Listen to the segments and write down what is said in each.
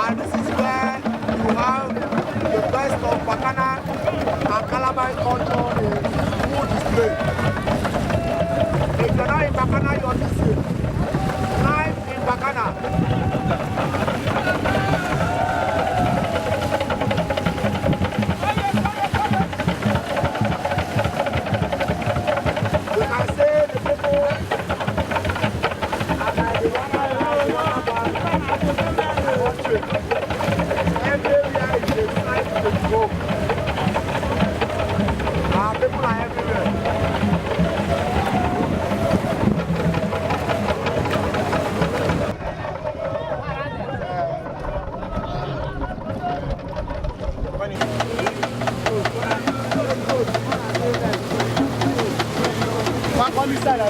And this is where you have the best of Bakana and Calabar culture in full display. If you're not in Bakana, you're missing. Live in Bakana. You can see the people and the watching. Everywhere is a sight to go. People are everywhere. Back on this side.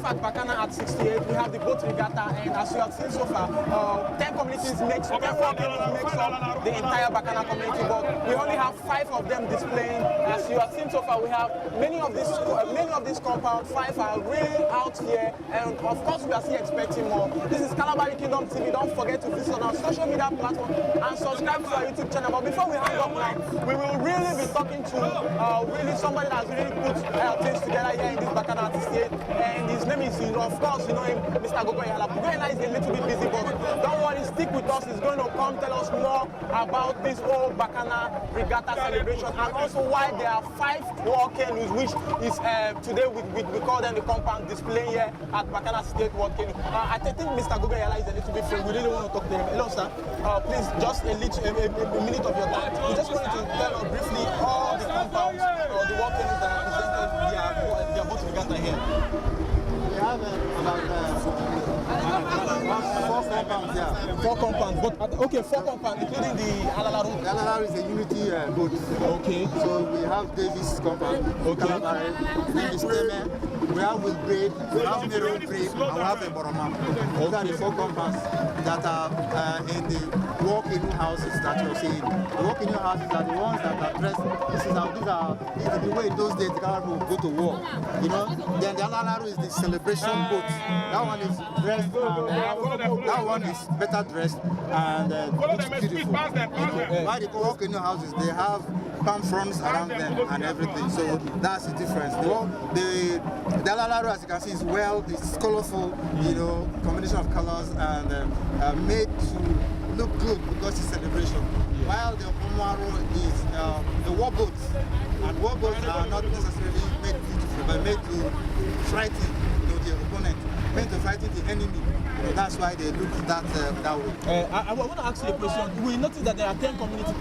At Bakana at 68, we have the boat regatta, and as you have seen so far, 10 communities makes 10 communities makes up the entire Bakana community, but we only have 5 of them displaying. As you have seen so far, we have many of these compounds. 5 are really out here, and of course we are still expecting more. This is Alali-Kingdom TV. Don't forget to visit our social media platform and subscribe to our YouTube channel. But before we hang up now, we will really be talking to really somebody that's really put things together here in this Bakana at 68, and his name is, of course, you know him, Mr. Gogoyala. Gogoyala is a little bit busy, but don't worry, stick with us. He's going to come tell us more about this whole Bakana regatta celebration, and also why there are 5 war canoes, which is today we call them the compound display here at Bakana State World Canoe. I think Mr. Gogoyala is a little bit free. We really want to talk to him. Hello, sir. Please, just a minute of your time. We just wanted to tell us briefly all the compounds or the war canoes that are presented their boat regatta here. We have about 4 compounds, yeah. 4 compounds, but okay, 4 compounds, including the Alali-Aru. The Alali-Aru is a unity boat. Okay. So we have Davis compound, okay. Calabare, then the Steme, we have with braid, we have narrow braid, and we have a Boroma. Those are the 4 compounds that are in the walk-in houses that you're seeing. The walk-in houses are the ones that are dressed. This is the way in those days the Calabare would go to war. You know, then the Alali-Aru is the celebration boat. That one is dressed, that one is better dressed and looks beautiful. While the walk-in houses, they have palm fronds around them and everything. So that's the difference. The Alali-Aru, as you can see, is it's colorful, you know, combination of colors, and made to look good because it's celebration. While the Omu-Aru is the war boats, and war boats are not necessarily made beautiful, but made to frighten the opponent, made to frighten the enemy. So that's why they look that way. I want to ask you a question. We noticed that there are 10 communities,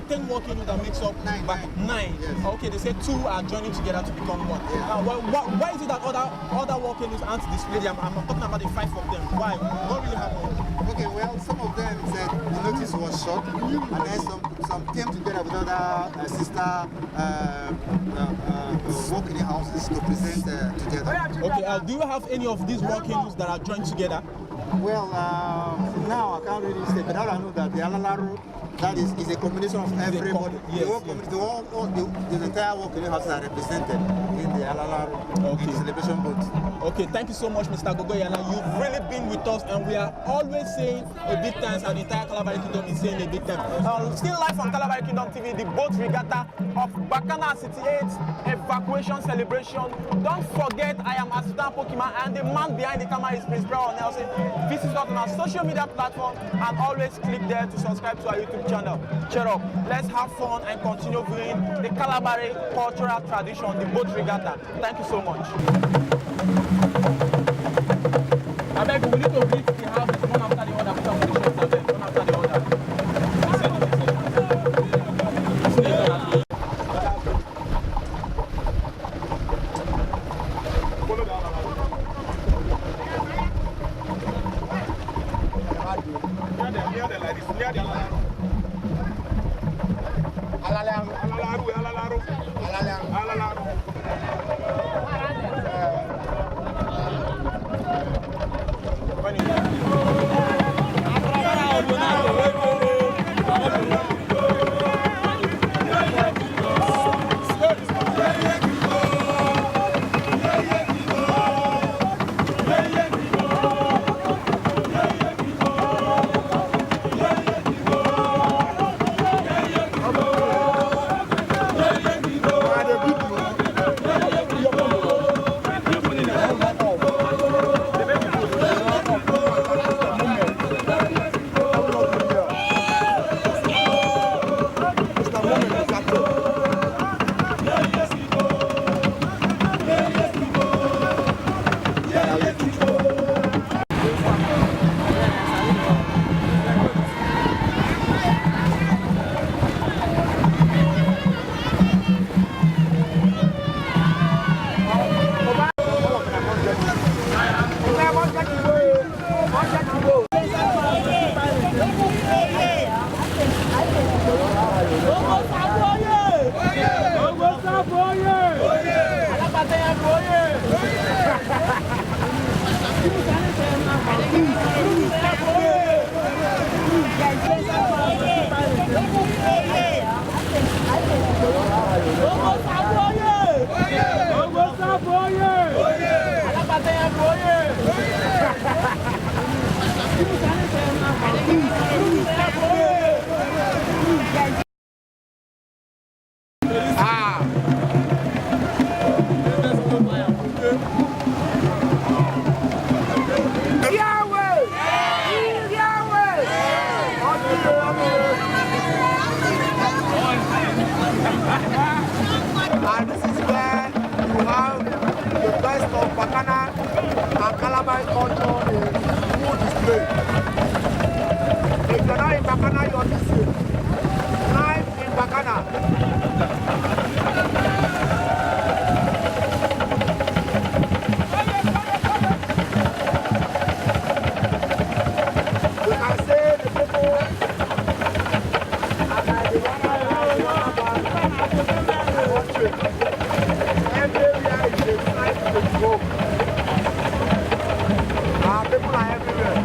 10 war canoes that makes up 9. Yes. Okay, they say 2 are joining together to become 1. Yeah. Why is it that other war canoes aren't displayed? I'm talking about the 5 of them. Why? What really happened? Okay, well, some of them said the notice was short, and then some came together with other sister walking houses to present together. Okay, do you have any of these war canoes that are joined together? Well, now I can't really say, but now I know that the Alali-Aru, that is a combination of everybody. Yes, the whole community, the entire walking houses are represented in the Alali-Aru celebration boat. Okay, thank you so much, Mr. Gogoyala. You've really been with us, and we are always saying a big thanks, and the entire Alali-Kingdom is saying a big thanks. Still live on Alali-Kingdom TV, the boat regatta of Bakana 68 evacuation celebration. Don't forget, I am Assistant Pokemon, and the man behind the camera is Prince Brown Nelson. Visit us on our social media platform, and always click there to subscribe to our YouTube channel. Cheer up, let's have fun and continue viewing the Calabare cultural tradition, the boat regatta. Thank you so much. I beg, we need to visit the house. like this, near the Alali-Aru. Alali-Aru. And this is where you have the best of Bakana and Calabar culture in full display. If you're not in Bakana, you're missing. Live in Bakana. You can say the people people are everywhere.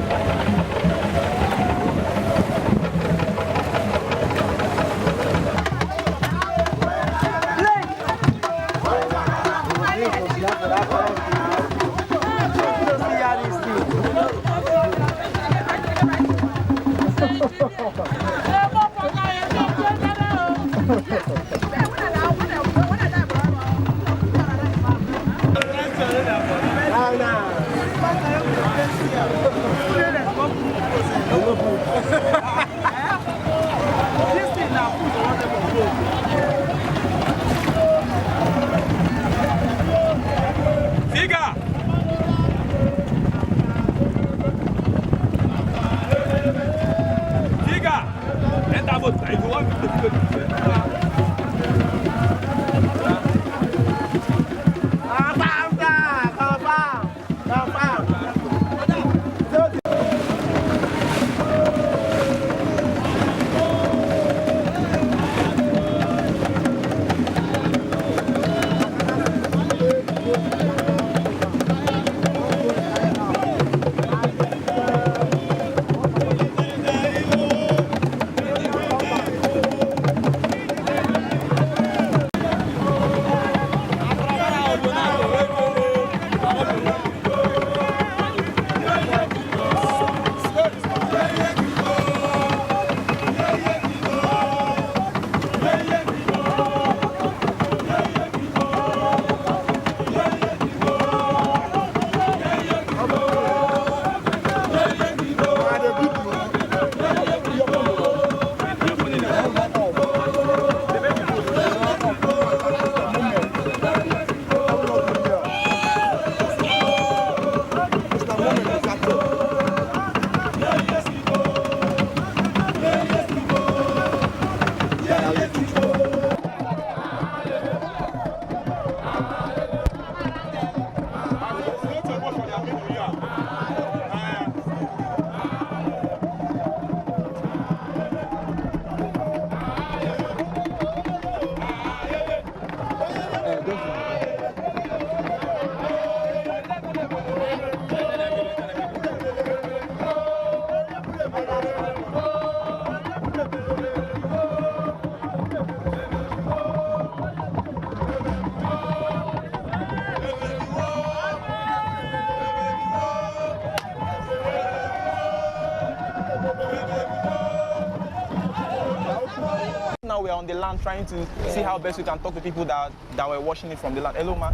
we are on the land trying to see how best we can talk to people that were watching it from the land. Hello, ma.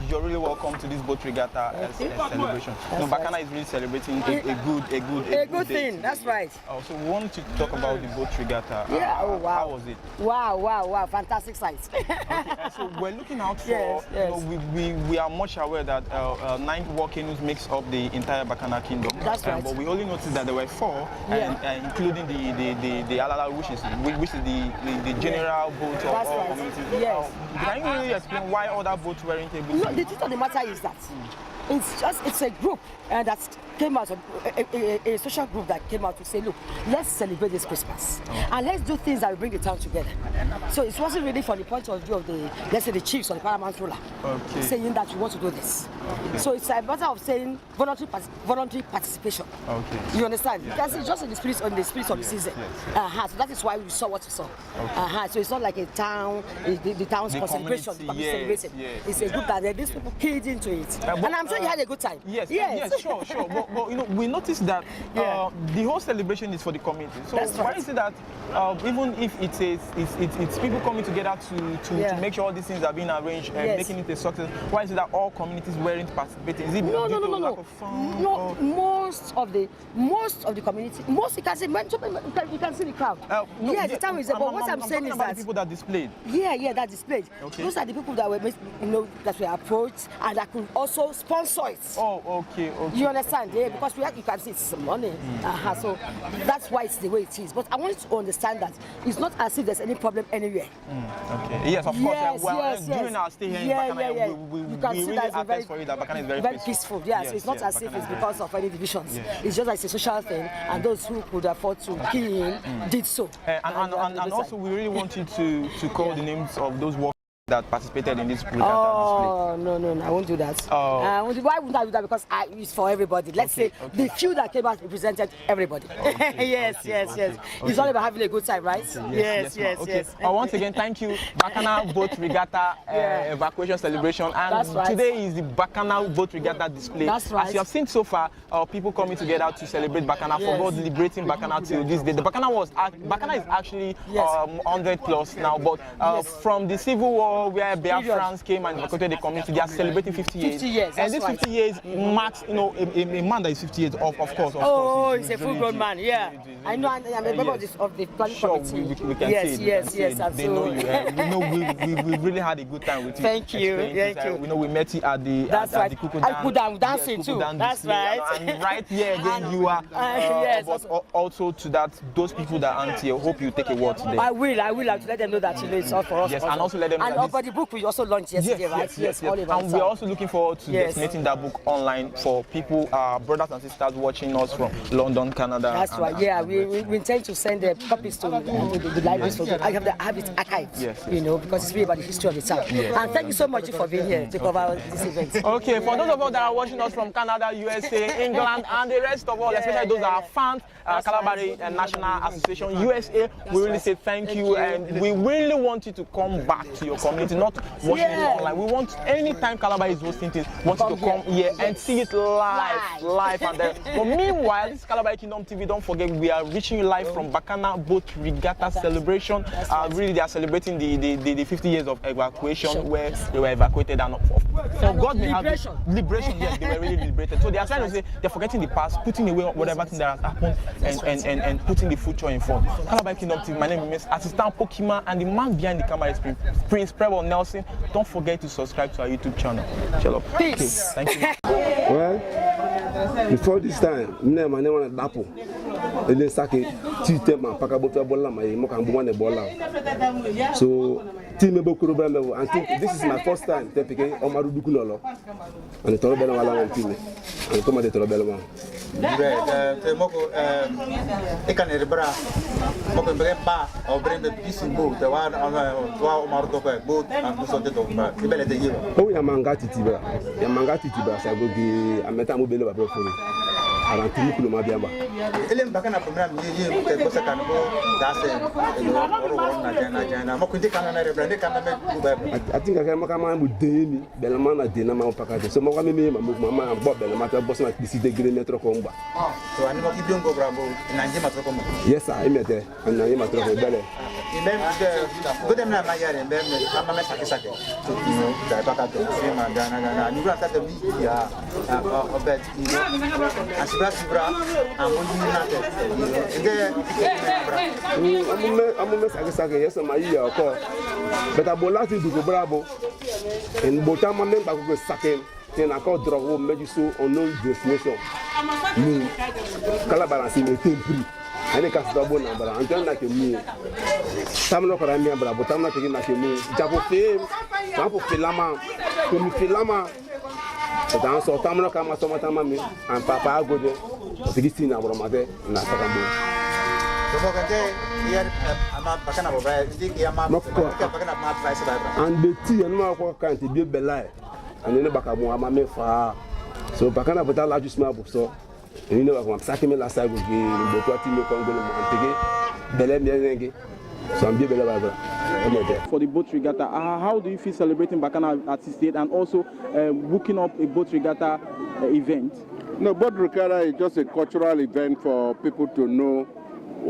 You're really welcome to this boat regatta celebration. Bakana is really celebrating a good thing. That's right. So we want to talk about the boat regatta. Oh wow. How was it? Wow. Fantastic sight. So we're looking out for, we are much aware that 9 war canoes makes up the entire Bakana kingdom. That's right. But we only noticed that there were 4, including the Alali-Aru, which is the general boat of all communities. Yes. Can you really explain why other boats weren't able to? No, the truth of the matter is that it's a group that came out, a social group that came out to say, look, let's celebrate this Christmas and let's do things that will bring the town together. So it wasn't really from the point of view of let's say the chiefs or the paramount ruler saying that we want to do this. So it's a matter of saying voluntary participation. You understand? Because it's just in the spirit of the season. So that is why we saw what we saw. So it's not like a town, the town's celebration. It's a group that these people keyed into it. And I'm sure you had a good time. Yes, sure. But we noticed that the whole celebration is for the community. So why is it that even if it's people coming together to make sure all these things are being arranged and making it a success, why is it that all communities weren't participating? Is it due to lack of funds? No, most of the community, you can see the crowd. The town is there. But what I'm saying is that the people that displayed. That displayed. Those are the people that were that were approached and that could also sponsor it. You understand? Because you can see it's money. So that's why it's the way it is. But I want you to understand that it's not as if there's any problem anywhere. Yes, of course. During our stay here in Bakana, we really attest for you that Bakana is very peaceful. So it's not as if it's because of any divisions. It's just like it's a social thing, and those who could afford to key in did so. And also, we really want you to call the names of those workers that participated in this regatta display. No, I won't do that. Why wouldn't I do that? Because it's for everybody. Let's say the few that came out represented everybody. Yes. It's all about having a good time, right? Yes. Once again, thank you, Bakana Boat Regatta Evacuation Celebration. And today is the Bakana Boat Regatta display. That's right. As you have seen so far, people coming together to celebrate Bakana, for God liberating Bakana till this day. The Bakana is actually 100 plus now, but from the Civil War, where Biafrans came and evacuated the community, they are celebrating 50 years. 50 years, and this 50 years marks, a man that is 50 years, of course. He's a full-grown man, I know, I'm a member of the planning committee. We can see it. Yes, absolutely. They know we really had a good time with you. Thank you. We know we met you at the Kuku dancing too. That's right. And right here again, you are. But also to those people that aren't here, hope you take a word today. I will have to let them know that it's all for us. Yes, and also let them know that the book we also launched yesterday, right? Yes. And we're also looking forward to disseminating that book online for people, brothers and sisters watching us from London, Canada. That's right. We intend to send the copies to the libraries. I have it archived, because it's really about the history of the town. And thank you so much for being here to cover this event. Okay, for those of us that are watching us from Canada, USA, England, and the rest of all, especially those that are fans, Kalabari National Association, USA, we really say thank you, and we really want you to come back to your community, not watching it online. We want, anytime Calabar is hosting things, want you to come here and see it live and there. But meanwhile, this is Calabar Kingdom TV. Don't forget, we are reaching you live from Bakana Boat Regatta celebration. Really, they are celebrating the 50 years of evacuation, where they were evacuated and for God may have liberation. Yes, they were really liberated. So they are trying to say they're forgetting the past, putting away whatever thing that has happened, and putting the future in front. Calabar Kingdom TV. My name is Assistant Pokima, and the man behind the camera is Prince Preble Nelson. Don't forget to subscribe to our YouTube channel. Peace. Okay, thank you. Well, before this time, my name was Dapo. And then Saki, Titema, Pakabota Bola, my Mokambuane Bola. So, Team Bokurubano, I think this is my first time taking Omu-Aru Dukunolo and the Torobella and Team. And come at the Torobella. Ik kan er bra, ook een bremba, of brembe pissing boot, de waar Omu-Aru boot en zo dit ook. Ik ben het hier. Oh, ja, mangati tiba, sago di ameta mo bele ba profori. arantimi kuno ma biamba ele Bakana program ye te bosa kan bo dase oro na jana mo kunde kan na rebrande kan me kuba atinga ka makama mu deni belama na dena ma pakate so mo ka me mama bo belama ta bosa na décider gré mettre ko mba so ani mo ki biongo bravo na nje matro ko mo yes I mete na nje matro ko bele même de na mayare même ama me sake to da baka to se ma gana ni bra ta de bi ya obet asibra amoni na te amume sake yes ma yi ko beta bola ti du ko bravo en bota ma même ba ko sake ten encore drogo mejiso on no destination ni kala balance me tempri ane ka sabo na bara antan na ke mi tamno ko ramia bara botamna te na ke mi japo fe ma po filama ko mi filama dan so tamno ka ma so matama mi an papa agode o tigisi na bro mate na sakambo so mo kante yer ama Bakana bo bra ndi ya ma Bakana ma price ba bra and the tea and ma ko kan te bi belai and ne baka mo ama me fa so Bakana bota la justement pour ça you know what I'm me la salle go ge boto ati me kongo mo antege bele mienenge so am bi bele ba bra. For the boat regatta, how do you feel celebrating Bakana at 68 and also booking up a boat regatta event? No, boat regatta is just a cultural event for people to know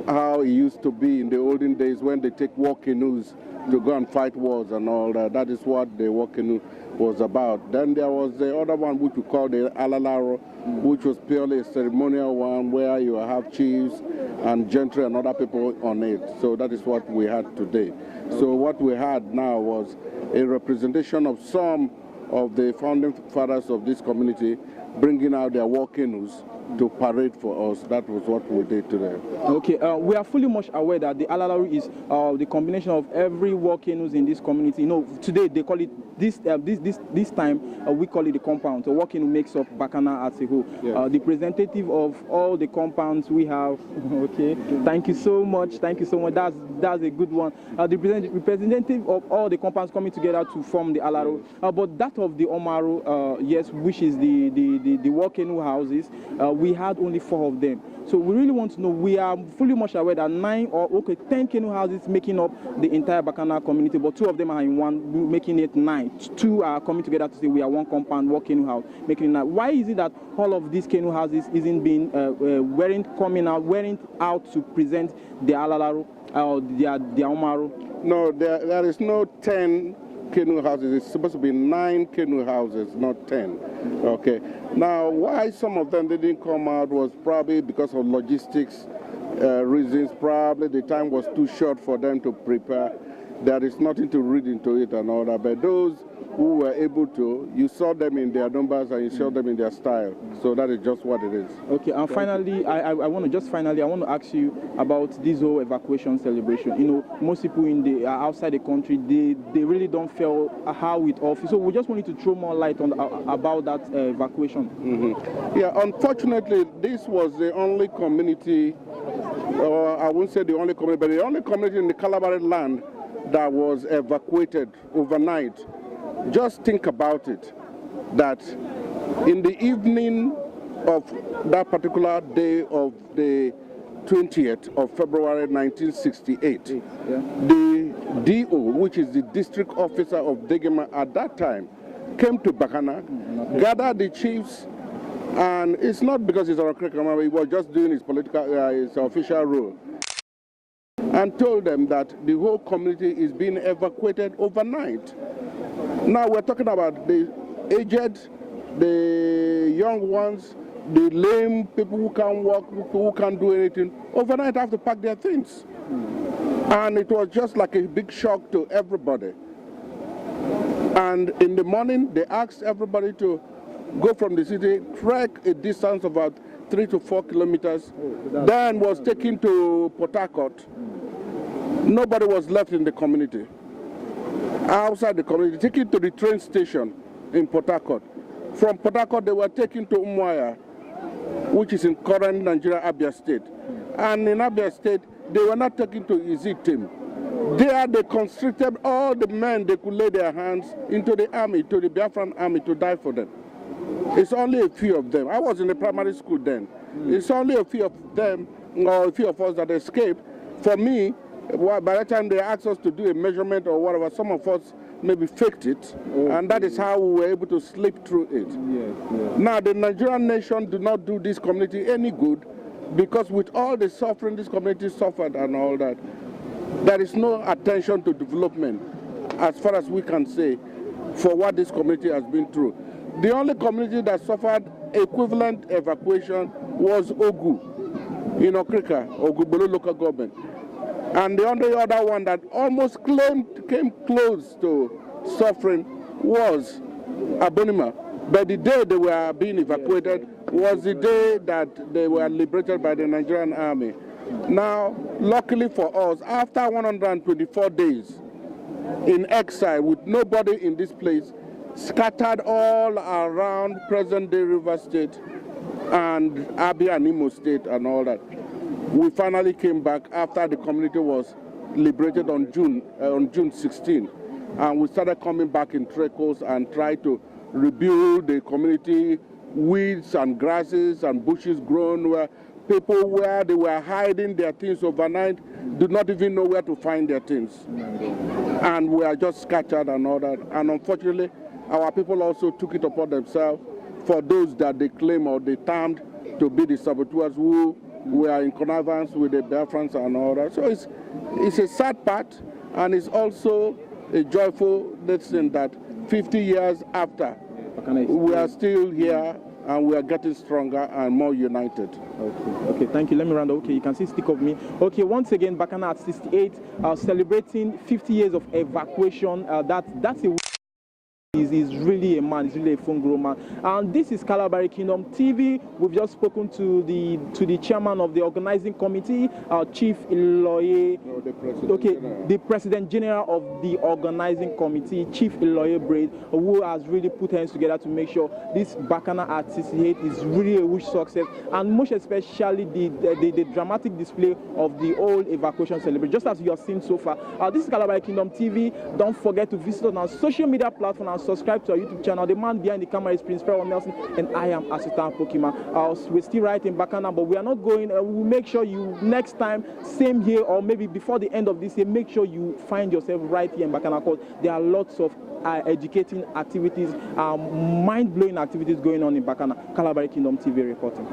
how it used to be in the olden days when they take war canoes to go and fight wars and all that. That is what the war canoe was about. Then there was the other one which we call the Alali-Aru, which was purely a ceremonial one where you have chiefs and gentry and other people on it. So that is what we had today. So what we had now was a representation of some of the founding fathers of this community bringing out their war canoes to parade for us. That was what we did today. Okay, we are fully much aware that the Alali-Aru is the combination of every war canoes in this community. You know, today they call it this time we call it the compound. So war canoe makes up Bakana as a whole. Yes. The representative of all the compounds we have. Okay, thank you so much. Thank you so much. That's a good one. The representative of all the compounds coming together to form the Alali-Aru. But that of the Omu-Aru, yes, which is the war canoe houses. We had only 4 of them. So we really want to know, we are fully much aware that 10 canoe houses making up the entire Bakana community, but 2 of them are in one, making it 9. 2 are coming together to say we are one compound, one canoe house, making it 9. Why is it that all of these canoe houses isn't being, weren't out to present the Alali-Aru or the Omu-Aru? No, there is no 10 canoe houses. It's supposed to be 9 canoe houses, not 10. Okay. Now, why some of them didn't come out was probably because of logistics reasons. Probably the time was too short for them to prepare. There is nothing to read into it and all that. But those who were able to, you saw them in their numbers and you saw them in their style. So that is just what it is. Okay, and finally, I want to ask you about this whole evacuation celebration. You know, most people in the outside the country, they really don't feel how it all feels. So we just wanted to throw more light on about that evacuation. Mm-hmm. Yeah, unfortunately, this was the only community, or I won't say the only community, but the only community in the Calabar land that was evacuated overnight. Just think about it, that in the evening of that particular day of the 20th of February 1968, the DO, which is the district officer of Degema at that time, came to Bakana, gathered the chiefs, and it's not because he's a criminal, he was just doing his his official role, and told them that the whole community is being evacuated overnight. Now we're talking about the aged, the young ones, the lame, people who can't walk, people who can't do anything. Overnight have to pack their things. And it was just like a big shock to everybody. And in the morning, they asked everybody to go from the city, trek a distance of about 3 to 4 kilometers, then was taken to Port Harcourt. Nobody was left in the community. Outside the community, taken to the train station in Port Harcourt. From Port Harcourt, they were taken to Omu-Aru, which is in current Nigeria, Abia State. And in Abia State, they were not taken to Izitim. There they constricted all the men they could lay their hands into the army, to the Biafran army, to die for them. It's only a few of them. I was in the primary school then. It's only a few of them or a few of us that escaped. For me, by the time they asked us to do a measurement or whatever, some of us maybe faked it, and that is how we were able to slip through it. Now, the Nigerian nation do not do this community any good, because with all the suffering this community suffered and all that, there is no attention to development, as far as we can say, for what this community has been through. The only community that suffered equivalent evacuation was Ogu in Okrika, Ogugbolo local government. And the only other one that almost came close to suffering was Abonima. But the day they were being evacuated was the day that they were liberated by the Nigerian army. Now, luckily for us, after 124 days in exile with nobody in this place, scattered all around present-day River State and Abia and Imo State and all that, we finally came back after the community was liberated on June 16. And we started coming back in trickles and tried to rebuild the community. Weeds and grasses and bushes grown where people, where they were hiding their things overnight, do not even know where to find their things. And we are just scattered and all that. And unfortunately, our people also took it upon themselves, for those that they claim or they termed to be the saboteurs who were in connivance with the Biafrans and all that. So it's a sad part, and it's also a joyful lesson that 50 years after, we are still here and we are getting stronger and more united. Okay, thank you. Let me round up. Okay, you can see stick of me. Okay, once again, Bakana at 68, celebrating 50 years of evacuation. That's a He's really a man, he's really a full-grown man. And this is Kalabari Kingdom TV. We've just spoken to the chairman of the organizing committee, Chief Iloye. No, the President General of the organizing committee, Chief Iloye Braid, who has really put hands together to make sure this Bakana at 68 is really a huge success, and most especially the dramatic display of the whole evacuation celebration, just as you have seen so far. This is Kalabari Kingdom TV. Don't forget to visit us on our social media platform and subscribe to our YouTube channel. The man behind the camera is Prince Pharaoh Nelson, and I am Assistant Pokemon. We're still right in Bakana, but we are not going. We'll make sure you next time, same here, or maybe before the end of this year, make sure you find yourself right here in Bakana, because there are lots of educating activities, mind-blowing activities going on in Bakana. Kalabari Kingdom TV reporting.